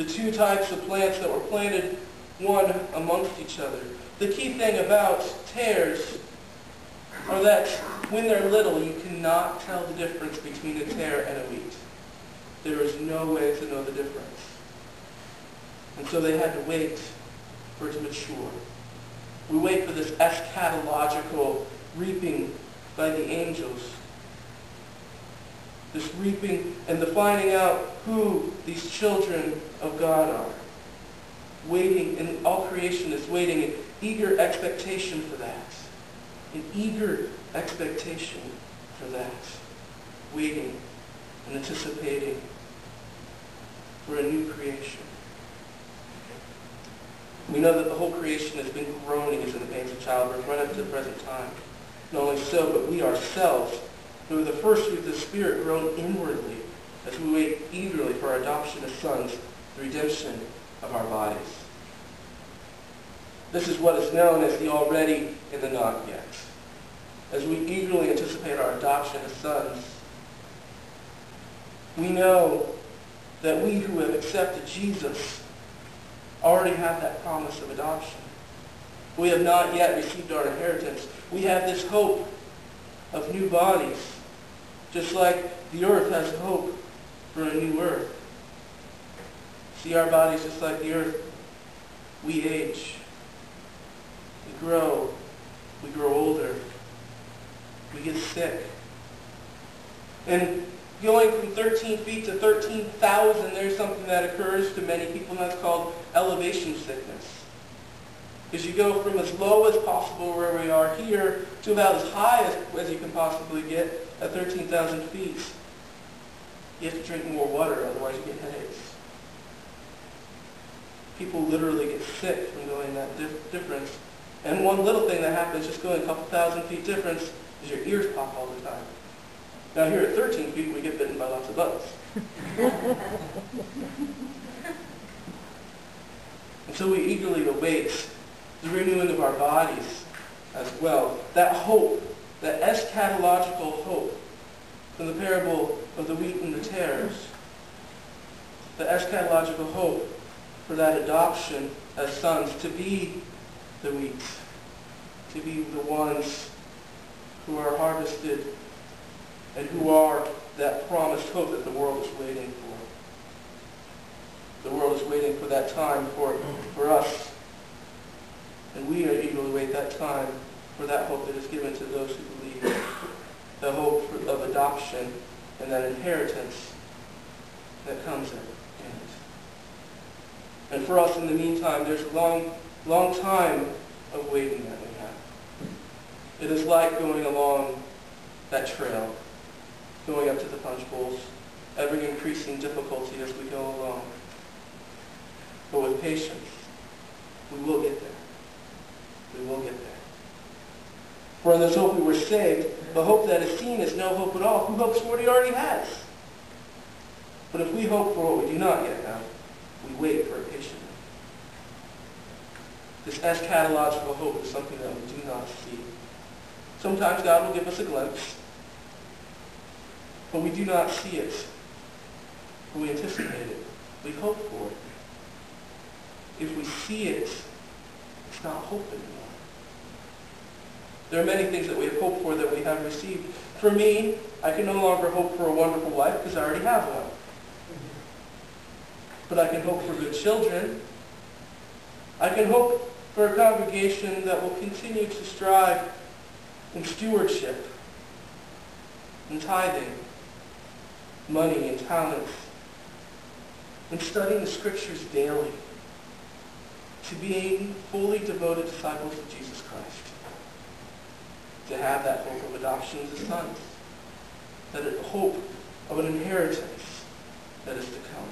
The two types of plants that were planted one amongst each other. The key thing about tares are that when they're little, you cannot tell the difference between a tare and a wheat. There is no way to know the difference. And so they had to wait for it to mature. We wait for this eschatological reaping by the angels. This reaping and the finding out who these children of God are. Waiting, and all creation is waiting in eager expectation for that. An eager expectation for that. Waiting and anticipating for a new creation. We know that the whole creation has been groaning as in the pains of childbirth right up to the present time. Not only so, but we ourselves, who are the first fruit of the Spirit, groan inwardly as we wait eagerly for our adoption as sons, the redemption of our bodies. This is what is known as the already and the not yet. As we eagerly anticipate our adoption as sons, we know that we who have accepted Jesus already have that promise of adoption. We have not yet received our inheritance. We have this hope of new bodies, just like the earth has hope for a new earth. See, our bodies, just like the earth, we age. We grow older. We get sick. And going from 13 feet to 13,000, there's something that occurs to many people, and that's called elevation sickness. Because you go from as low as possible where we are here to about as high as you can possibly get at 13,000 feet. You have to drink more water, otherwise you get headaches. People literally get sick from going that difference. And one little thing that happens just going a couple thousand feet difference is your ears pop all the time. Now here at 13 feet, we get bitten by lots of bugs. And so we eagerly await the renewing of our bodies as well. That hope, that eschatological hope from the parable of the wheat and the tares. The eschatological hope for that adoption as sons, to be the wheat, to be the ones who are harvested and who are that promised hope that the world is waiting for. The world is waiting for that time for us. And we are eagerly wait that time for that hope that is given to those who believe. The hope of adoption and that inheritance that comes in it. And for us in the meantime, there's a long time of waiting that we have. It is like going along that trail, going up to the punch bowls, ever increasing difficulty as we go along. But with patience, we will get there. We will get there. For in this hope we were saved, the hope that is seen is no hope at all. Who hopes for what he already has? But if we hope for what we do not yet have, we wait for it patiently. This eschatological hope is something that we do not see. Sometimes God will give us a glimpse, but we do not see it. We anticipate it. We hope for it. If we see it, it's not hope anymore. There are many things that we have hoped for that we have received. For me, I can no longer hope for a wonderful wife because I already have one. But I can hope for good children. I can hope for a congregation that will continue to strive in stewardship, in tithing, money and talents, in studying the Scriptures daily, to being fully devoted disciples of Jesus Christ, to have that hope of adoption as sons, that hope of an inheritance that is to come.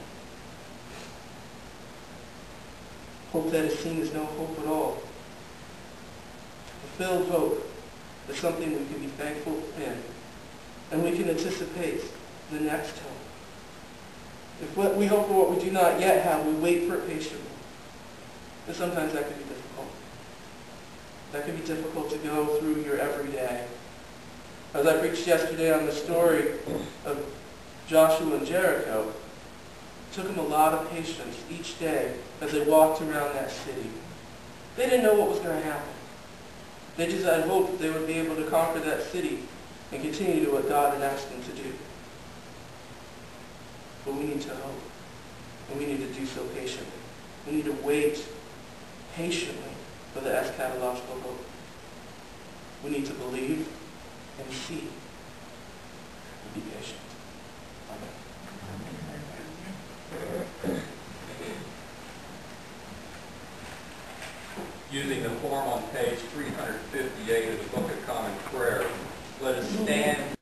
Hope that is seen as no hope at all. Fulfilled hope is something we can be thankful in, and we can anticipate the next hope. If what we hope for what we do not yet have, we wait for it patiently. And sometimes that can be difficult. That can be difficult to go through your everyday. As I preached yesterday on the story of Joshua and Jericho, it took them a lot of patience each day as they walked around that city. They didn't know what was going to happen. They just had hope that they would be able to conquer that city and continue to do what God had asked them to do. But we need to hope. And we need to do so patiently. We need to wait patiently for the eschatological hope. We need to believe and see and be patient. Amen. Using the form on page 358 of the Book of Common Prayer, let us stand